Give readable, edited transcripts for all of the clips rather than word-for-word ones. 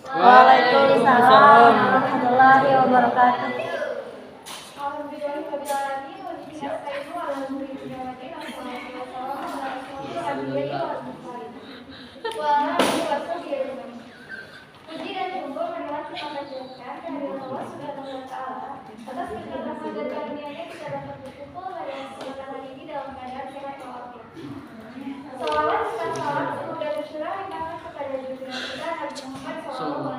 Waalaikumsalam warahmatullahi wabarakatuh. Puji dan syukur marilah kita panjatkan kehadiran Allah Subhanahu wa Ta'ala atas kenikmatan dan karunia-Nya kita dapat berkumpul pada kesempatan hari ini dalam keadaan sehat walafiat. Salawat serta salam semoga tercurah limpahkan kepada junjungan kita Nabi Muhammad SAW.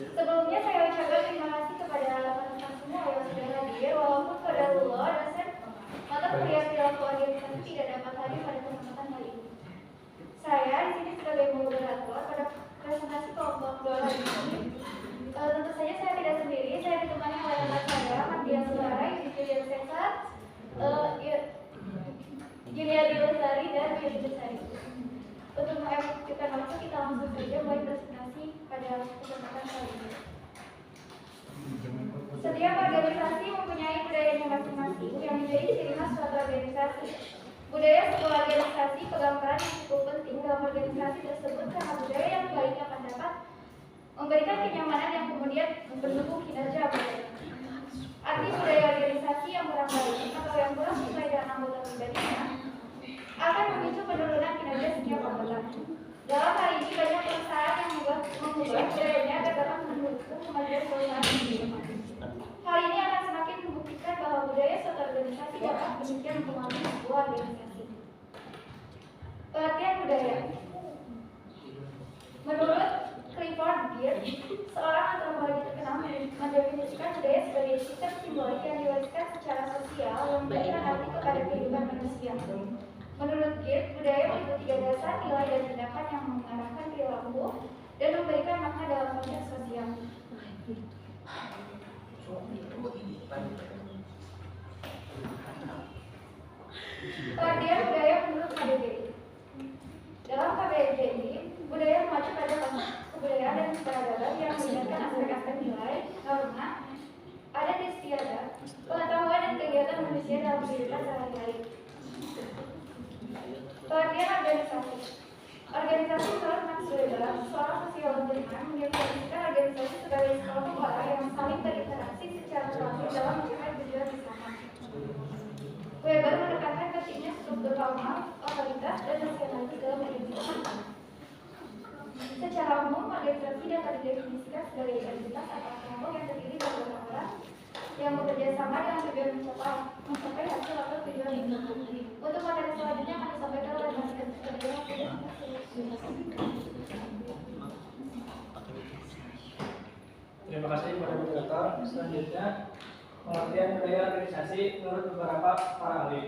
Sebelumnya saya ucapkan terima kasih kepada teman-teman semua yang sudah hadir, walaupun qadarullah dosen mata kuliah perilaku organisasi tidak dapat hadir pada kesempatan hari ini. Saya di sini sebagai moderator pada presentasi kelompok 2 hari ini. Tentu saja saya tidak sendiri, saya ditemani oleh rekan saya, Mardian Suara, Julian Sesat, Juliadi Lestari, dan Yudi Besari. Untuk mengefektifkan waktu, kita langsung saja mulai presentasi pada kesempatan kali ini. Setiap organisasi mempunyai budayanya masing-masing yang menjadi ciri khas suatu organisasi. Budaya sebuah organisasi pegang peran yang cukup penting dalam organisasi tersebut karena budaya yang baik akan dapat memberikan kenyamanan yang kemudian mendukung kinerja budaya. Arti budaya organisasi yang kurang baik atau yang kurang sesuai dengan anggota pribadinya akan memicu penurunan kinerja setiap anggota. Dalam hal ini banyak perusahaan yang mengubah budayanya agar dapat mendukung kemajuan perusahaan sendiri. Hal ini akan semakin membuktikan bahwa budaya suatu organisasi dapat demikian mempengaruhi sebuah organisasi. Pengertian budaya. Menurut Clifford Geertz, seorang antropologi terkenal mendefinisikan budaya sebagai sistem simbolik yang diwariskan secara sosial yang memberikan arti kepada kehidupan manusia. Menurut Geertz, budaya meliputi gagasan, nilai, dan tindakan yang mengarahkan perilaku dan memberikan makna dalam konteks sosial. Pengertian budaya menurut KBBI. Dalam KBBI, budaya mengacu pada konsep kebudayaan dan peradaban yang melibatkan aspek-aspek nilai, norma, adat istiadat, pengetahuan dan kegiatan manusia dalam kehidupan sehari-hari. Pengertian organisasi. Organisasi menurut Max Weber, seorang sosiolog Jerman, mendefinisikan organisasi sebagai sekelompok orang yang saling berinteraksi secara langsung dalam mencapai tujuan bersama. Weber menekankan pentingnya struktur formal, otoritas, dan nasionalisme dalam organisasi. Secara umum, organisasi dapat didefinisikan sebagai identitas atau kelompok yang terdiri dari orang-orang yang bekerja sama dengan tujuan mencapai hasil atau tujuan itu. Untuk materi selanjutnya akan disampaikan oleh Mas Kedua. Terima kasih kepada moderator. Selanjutnya, pengertian budaya organisasi menurut beberapa para ahli.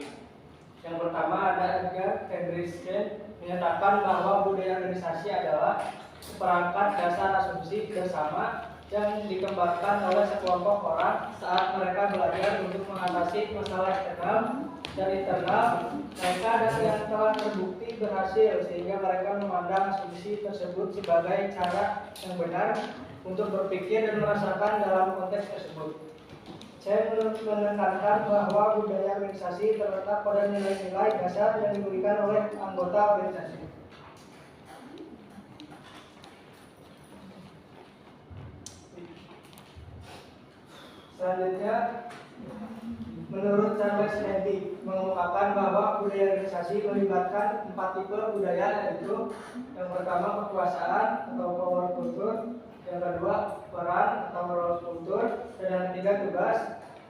Yang pertama ada Edgar Hendrickse menyatakan bahwa budaya organisasi adalah seperangkat dasar asumsi bersama yang dikembangkan oleh sekelompok orang saat mereka belajar untuk mengatasi masalah eksternal dan internal mereka dan yang telah terbukti berhasil sehingga mereka memandang asumsi tersebut sebagai cara yang benar untuk berpikir dan merasakan dalam konteks tersebut. Saya menekankan bahwa budaya organisasi terletak pada nilai-nilai dasar yang diberikan oleh anggota organisasi. Selanjutnya, menurut Charles Henry mengemukakan bahwa budaya organisasi melibatkan 4 tipe budaya, yaitu yang pertama kekuasaan atau power culture, yang kedua peran atau role culture, dan yang ketiga tugas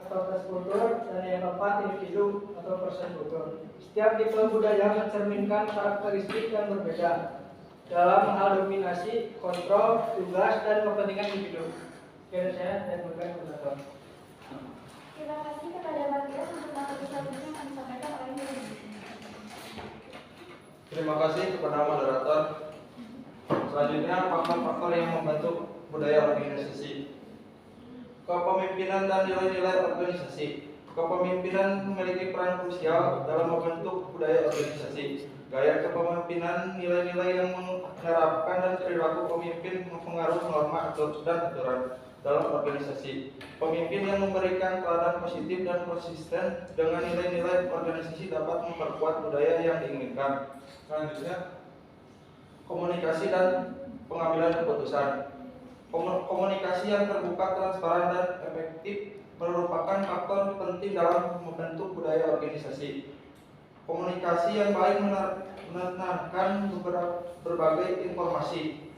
atau task culture, dan yang keempat individu atau person culture. Setiap tipe budaya mencerminkan karakteristik yang berbeda dalam hal dominasi, kontrol, tugas, dan kepentingan individu. Sekian saya berikan moderator. Terima kasih kepada Mardian untuk materi selanjutnya yang akan disampaikan oleh Yudi. Terima kasih kepada moderator. Selanjutnya, faktor-faktor yang membentuk budaya organisasi. Kepemimpinan dan nilai-nilai organisasi. Kepemimpinan memiliki peran krusial dalam membentuk budaya organisasi. Gaya kepemimpinan, nilai-nilai yang menerapkan dan perilaku pemimpin mempengaruhi norma dan aturan dalam organisasi. Pemimpin yang memberikan teladan positif dan konsisten dengan nilai-nilai organisasi dapat memperkuat budaya yang diinginkan. Selanjutnya, komunikasi dan pengambilan keputusan. Komunikasi yang terbuka, transparan, dan efektif merupakan faktor penting dalam membentuk budaya organisasi. Komunikasi yang baik menenangkan berbagai informasi,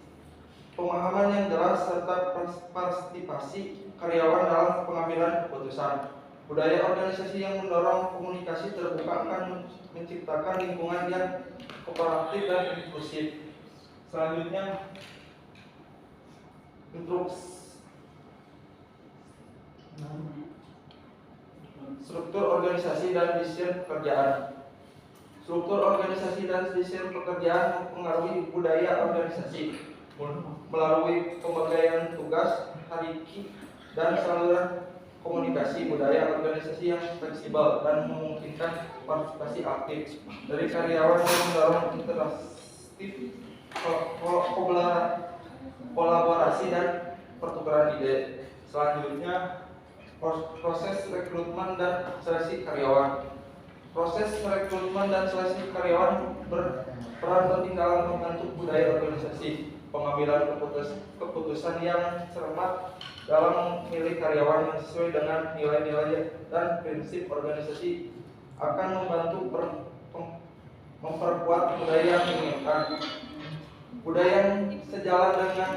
pemahaman yang jelas, serta partisipasi karyawan dalam pengambilan keputusan. Budaya organisasi yang mendorong komunikasi terbuka akan menciptakan lingkungan yang kooperatif dan inklusif. Selanjutnya, struktur organisasi dan desain pekerjaan. Struktur organisasi dan desain pekerjaan mempengaruhi budaya organisasi melalui pembagian tugas, hierarki, dan saluran komunikasi. Budaya organisasi yang fleksibel dan memungkinkan partisipasi aktif dari karyawan yang mendorong interaktif, kolaborasi, dan pertukaran ide. Selanjutnya, proses rekrutmen dan seleksi karyawan. Proses rekrutmen dan seleksi karyawan berperan penting dalam membentuk budaya organisasi. Pengambilan keputusan yang cermat dalam memilih karyawan yang sesuai dengan nilai-nilai dan prinsip organisasi akan membantu memperkuat budaya yang diinginkan. Budaya yang sejalan dengan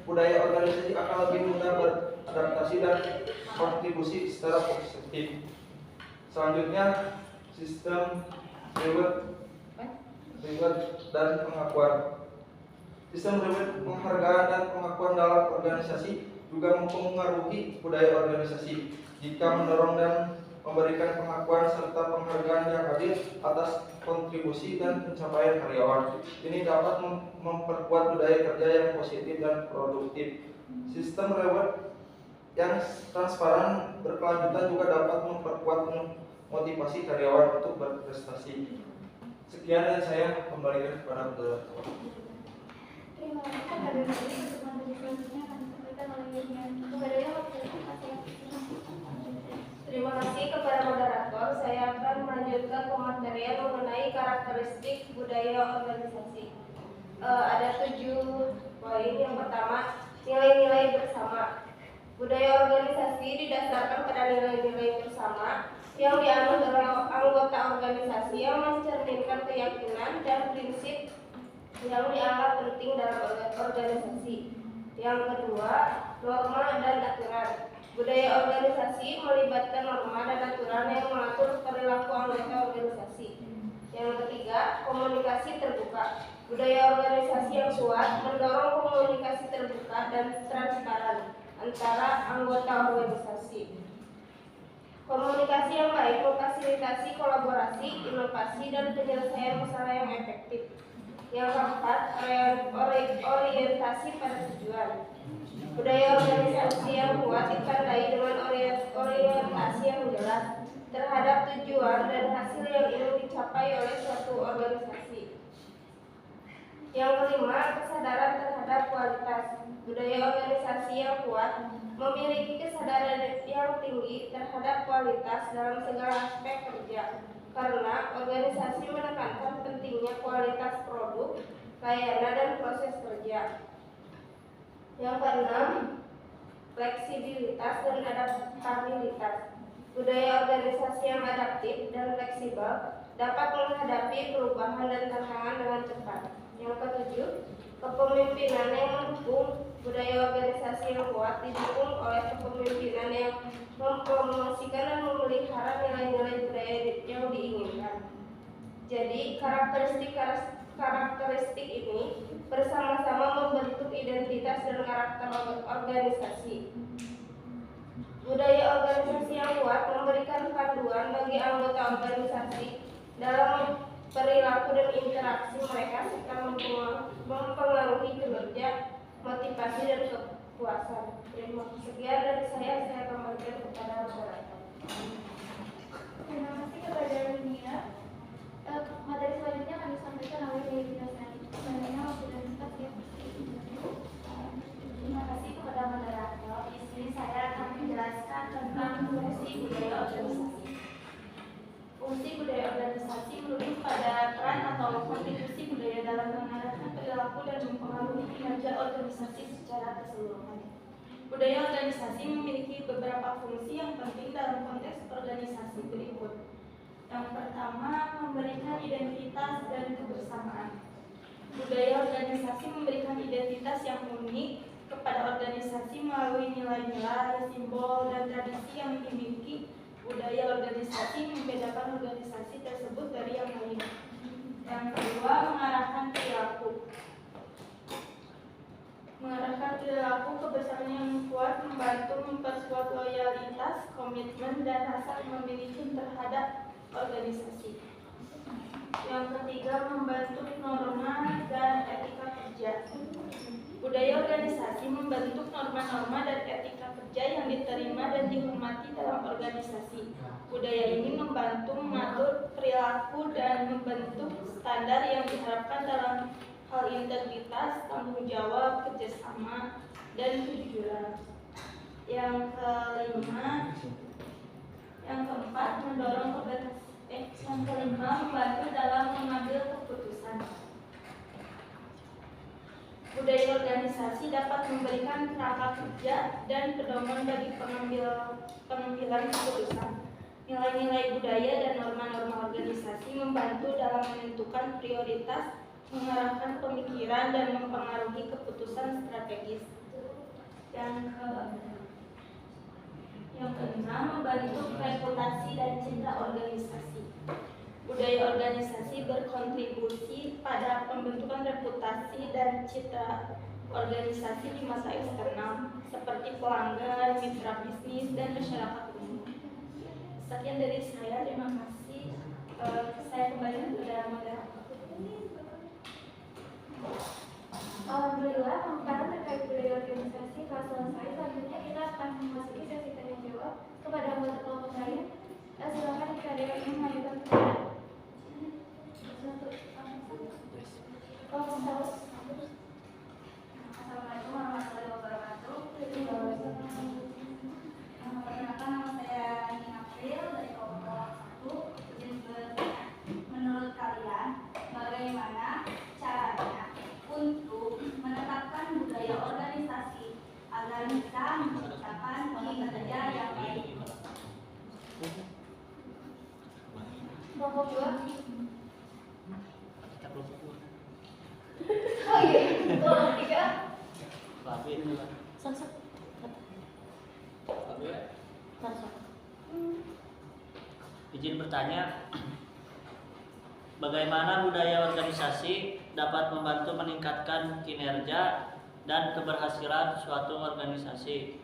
budaya organisasi akan lebih mudah beradaptasi dan kontribusi secara positif. Selanjutnya, sistem reward dan pengakuan. Sistem reward, penghargaan, dan pengakuan dalam organisasi juga mempengaruhi budaya organisasi. Jika mendorong dan memberikan pengakuan serta penghargaan yang adil atas kontribusi dan pencapaian karyawan, ini dapat memperkuat budaya kerja yang positif dan produktif. Sistem reward yang transparan berkelanjutan juga dapat memperkuat motivasi karyawan untuk berprestasi. Sekian dari saya, kembalikan kepada moderator. Terima kasih kepada Menteri. Untuk materi selanjutnya akan disampaikan oleh Yunian. Kepada yang Terima kasih kepada moderator. Saya akan melanjutkan pematerian mengenai karakteristik budaya organisasi. Ada 7 poin. Yang pertama, nilai-nilai bersama. Budaya organisasi didasarkan pada nilai-nilai bersama yang dianut oleh anggota organisasi yang mencerminkan keyakinan dan prinsip yang dianggap penting dalam organisasi. Yang kedua, norma dan aturan. Budaya organisasi melibatkan norma dan aturan yang mengatur perilaku anggota organisasi. Yang ketiga, komunikasi terbuka. Budaya organisasi yang kuat mendorong komunikasi terbuka dan transparan antara anggota organisasi. Komunikasi yang baik memfasilitasi kolaborasi, inovasi, dan penyelesaian masalah yang efektif. Yang keempat, orientasi pada tujuan. Budaya organisasi yang kuat ditandai dengan orientasi yang jelas terhadap tujuan dan hasil yang ingin dicapai oleh suatu organisasi. Yang kelima, kesadaran terhadap kualitas. Budaya organisasi yang kuat memiliki kesadaran yang tinggi terhadap kualitas dalam segala aspek kerja, karena organisasi menekankan pentingnya kualitas produk, layanan, dan proses kerja. Yang keenam, fleksibilitas dan adaptabilitas. Budaya organisasi yang adaptif dan fleksibel dapat menghadapi perubahan dan tantangan dengan cepat. Yang ketujuh, kepemimpinan yang mendukung. Budaya organisasi yang kuat didukung oleh kepemimpinan yang mempromosikan dan memelihara nilai-nilai budaya yang diinginkan. Jadi, karakteristik ini bersama-sama membentuk identitas dan karakter organisasi. Budaya organisasi yang kuat memberikan panduan bagi anggota organisasi dalam perilaku dan interaksi mereka serta mempengaruhi kinerja, motivasi, dan kepuasan. Sekian dari saya kembalikan kepada moderator. Terima kasih kepada Dunia. Materi selanjutnya akan disampaikan oleh Yunian. Selanjutnya waktu dan tempat ya. Terima kasih kepada moderator. Di sini saya akan menjelaskan tentang fungsi budaya organisasi. Fungsi budaya organisasi merujuk pada peran atau kontribusi budaya dalam mengarahkan perilaku dan mempengaruhi organisasi secara keseluruhan. Budaya organisasi memiliki beberapa fungsi yang penting dalam konteks organisasi berikut. Yang pertama, memberikan identitas dan kebersamaan. Budaya organisasi memberikan identitas yang unik kepada organisasi melalui nilai-nilai, simbol, dan tradisi yang dimiliki. Budaya organisasi membedakan organisasi tersebut dari yang lain. Yang kedua, mengarahkan perilaku. Mengarahkan perilaku kebersamaan yang kuat membantu memperkuat loyalitas, komitmen, dan rasa memiliki terhadap organisasi. Yang ketiga, membentuk norma dan etika kerja. Budaya organisasi membentuk norma-norma dan etika kerja yang diterima dan dihormati dalam organisasi. Budaya ini membantu mengatur perilaku dan membentuk standar yang diharapkan dalam hal integritas, tanggung jawab, kerjasama, dan kejujuran. Yang keempat, yang kelima, membantu dalam mengambil keputusan. Budaya organisasi dapat memberikan kerangka kerja dan pedoman bagi pengambilan keputusan. Nilai-nilai budaya dan norma-norma organisasi membantu dalam menentukan prioritas, mengarahkan pemikiran, dan mempengaruhi keputusan strategis. Yang keenam, membantu reputasi dan citra organisasi. Budaya organisasi berkontribusi pada pembentukan reputasi dan citra organisasi di masa eksternal, seperti pelanggan, mitra bisnis, dan masyarakat umum. Sekian dari saya, terima kasih. Saya kembali kepada moderator. Alhamdulillah, pemaparan terkait budaya organisasi telah selesai. Selanjutnya kita akan memasuki sesi tanya jawab kepada anggota kelompok lain. Silakan jika ada yang ingin mengajukan pertanyaan. Assalamualaikum warahmatullahi wabarakatuh. Perkenalkan, nama saya Nina April dari kelompok 1. Izin bertanya, menurut kalian bagaimana caranya untuk menetapkan budaya organisasi agar bisa menciptakan kinerja yang baik? Kelompok 2. Oh iya, Kelompok 3. Izin bertanya, bagaimana budaya organisasi dapat membantu meningkatkan kinerja dan keberhasilan suatu organisasi?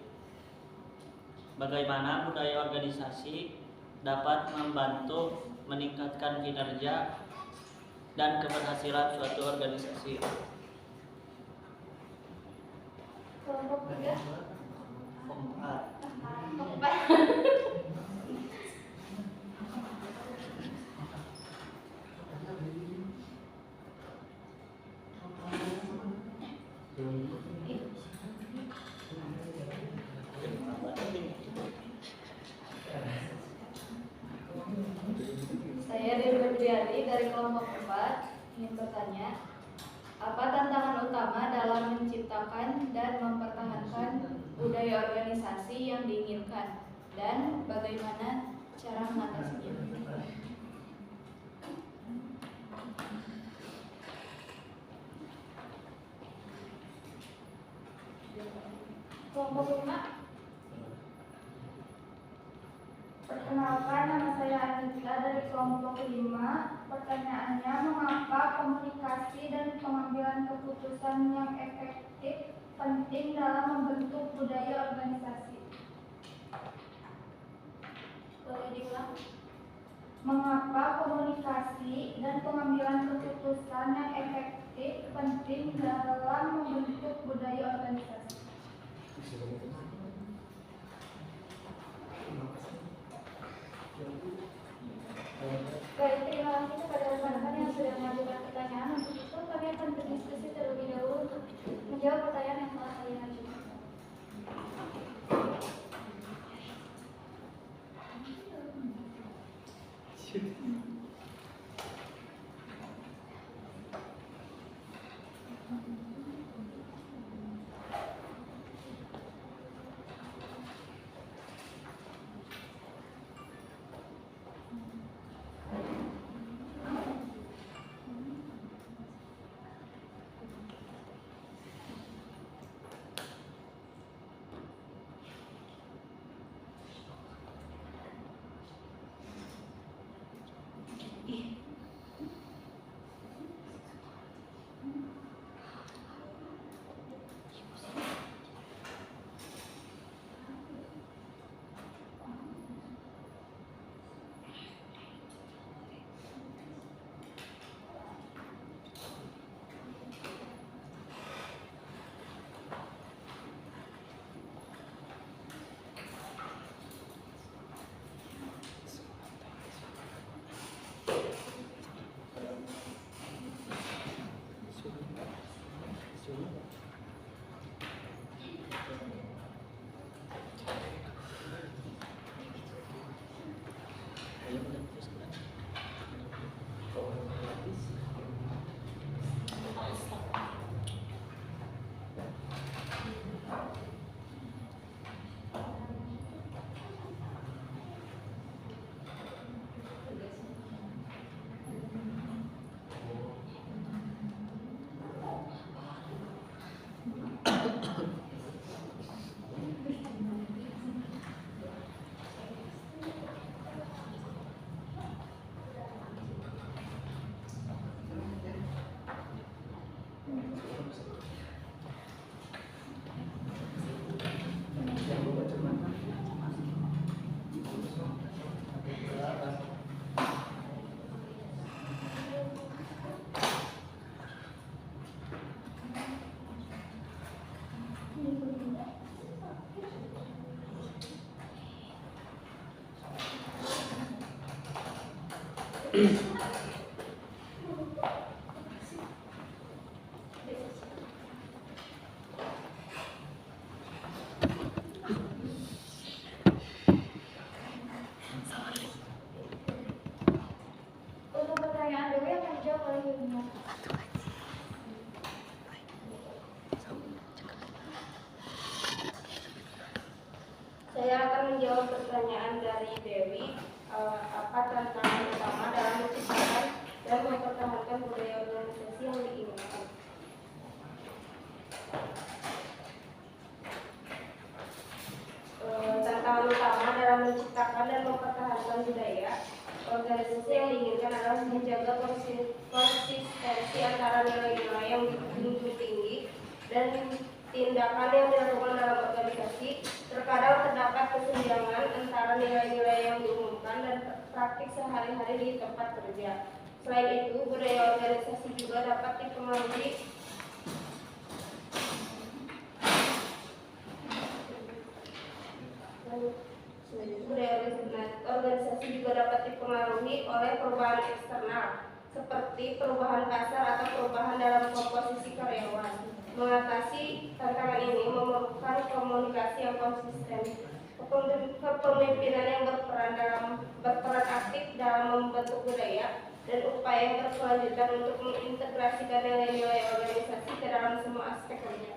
Bagaimana budaya organisasi dapat membantu meningkatkan kinerja dan keberhasilan suatu organisasi? Kelompok 3. Saya Dewi Febriani dari kelompok 4 ingin bertanya, apa tantangan utama dalam menciptakan dan mempertahankan budaya organisasi yang diinginkan dan bagaimana cara mengatasinya? Kelompok 5. Perkenalkan, nama saya Anita dari kelompok 5. Pertanyaannya, mengapa komunikasi dan pengambilan keputusan yang efektif penting dalam membentuk budaya organisasi? Boleh diulang? Mengapa komunikasi dan pengambilan keputusan yang efektif penting dalam membentuk budaya organisasi? Baik, terima kasih kepada rekan-rekan yang sudah mengajukan pertanyaan. Untuk itu, kami akan berdiskusi terlebih dahulu untuk menjawab pertanyaan yang telah kalian ajukan. Untuk pertanyaan Dewi akan dijawab oleh Yudhina. Saya akan menjawab pertanyaan dari Dewi. Apa tantangan utama dalam menciptakan dan mempertahankan budaya organisasi yang diinginkan? Tantangan utama dalam menciptakan dan mempertahankan budaya organisasi yang diinginkan adalah menjaga konsistensi antara nilai-nilai yang dijunjung tinggi dan tindakan yang dilakukan dalam organisasi. Terkadang terdapat kesenjangan antara nilai-nilai yang diumumkan dan praktik sehari-hari di tempat kerja. Selain itu, budaya organisasi juga dapat dipengaruhi organisasi juga dapat dipengaruhi oleh perubahan eksternal seperti perubahan pasar atau perubahan dalam komposisi karyawan. Mengatasi tantangan ini memerlukan komunikasi yang konsisten, kepemimpinan yang berperan aktif dalam membentuk budaya, dan upaya yang berkelanjutan untuk mengintegrasikan nilai-nilai organisasi ke dalam semua aspek kerja.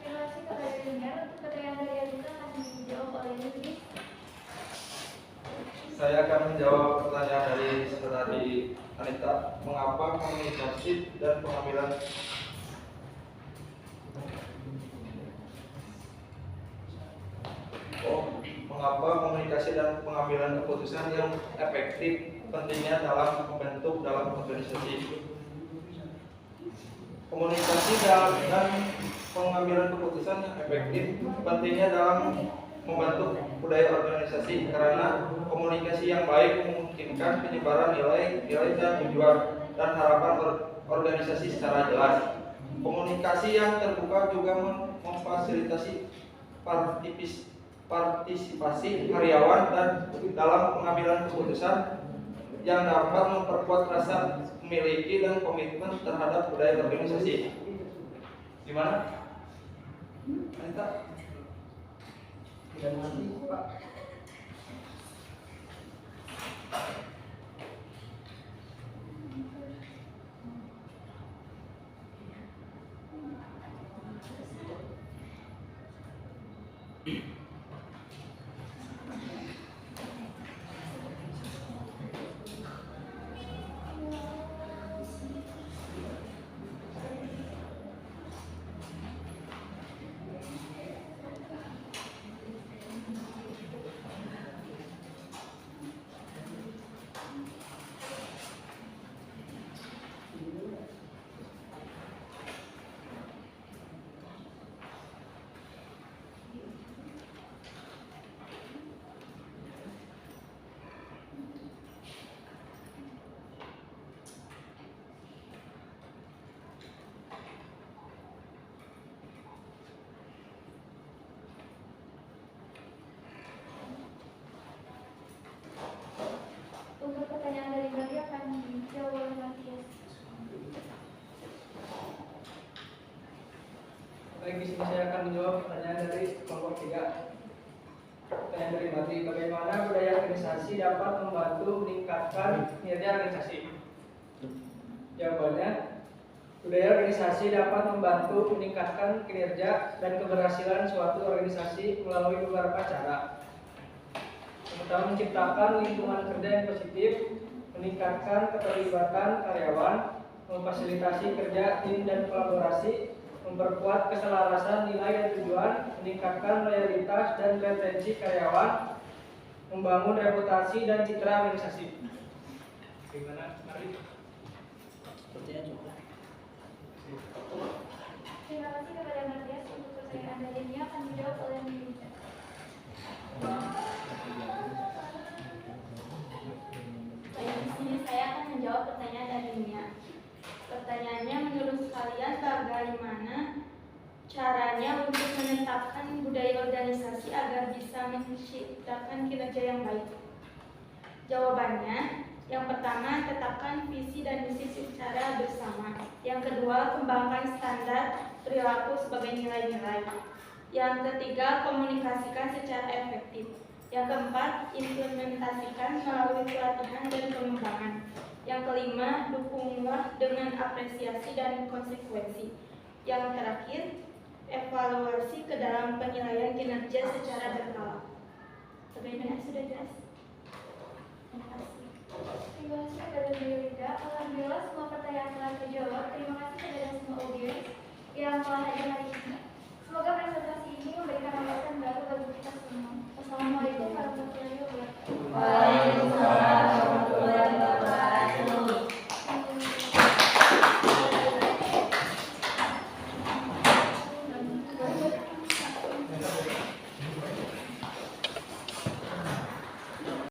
Terima kasih kepada Yudhina. Untuk pertanyaan dari Yudhina akan dijawab oleh Yudhina. Saya akan menjawab pertanyaan dari saudari Anita. Mengapa komunikasi dan pengambilan mengapa komunikasi dan pengambilan keputusan yang efektif pentingnya dalam membentuk dalam organisasi? Komunikasi dan pengambilan keputusan yang efektif pentingnya dalam membentuk budaya organisasi, karena komunikasi yang baik memungkinkan penyebaran nilai dan tujuan dan harapan organisasi secara jelas. Komunikasi yang terbuka juga memfasilitasi partisipasi karyawan dan dalam pengambilan keputusan yang dapat memperkuat rasa memiliki dan komitmen terhadap budaya organisasi. Gimana? Anita? Tidak mengerti, Pak. Untuk pertanyaan dari Gali akan dijawab oleh Matias. Baik, di sini saya akan menjawab pertanyaan dari kelompok 3. Pertanyaan dari Mati, bagaimana budaya organisasi dapat membantu meningkatkan kinerja organisasi? Jawabannya, budaya organisasi dapat membantu meningkatkan kinerja dan keberhasilan suatu organisasi melalui beberapa cara. Yang pertama, menciptakan lingkungan kerja yang positif, meningkatkan keterlibatan karyawan, memfasilitasi kerja tim dan kolaborasi, memperkuat keselarasan nilai dan tujuan, meningkatkan loyalitas dan retensi karyawan, membangun reputasi dan citra organisasi. Bagaimana? Mari. Sepertinya cukup. Terima kasih kepada Matias. Untuk pertanyaan dari dia akan dijawab oleh Yudhina. Di sini saya akan menjawab pertanyaan dari Nia. Pertanyaannya, menurut kalian bagaimana caranya untuk menetapkan budaya organisasi agar bisa menciptakan kinerja yang baik? Jawabannya, yang pertama, tetapkan visi dan misi secara bersama. Yang kedua, kembangkan standar perilaku sebagai nilai-nilai. Yang ketiga, komunikasikan secara efektif. Yang keempat, implementasikan melalui pelatihan dan pengembangan. Yang kelima, dukunglah dengan apresiasi dan konsekuensi. Yang terakhir, evaluasi ke dalam penilaian kinerja secara berkala. Sebenarnya sudah jelas.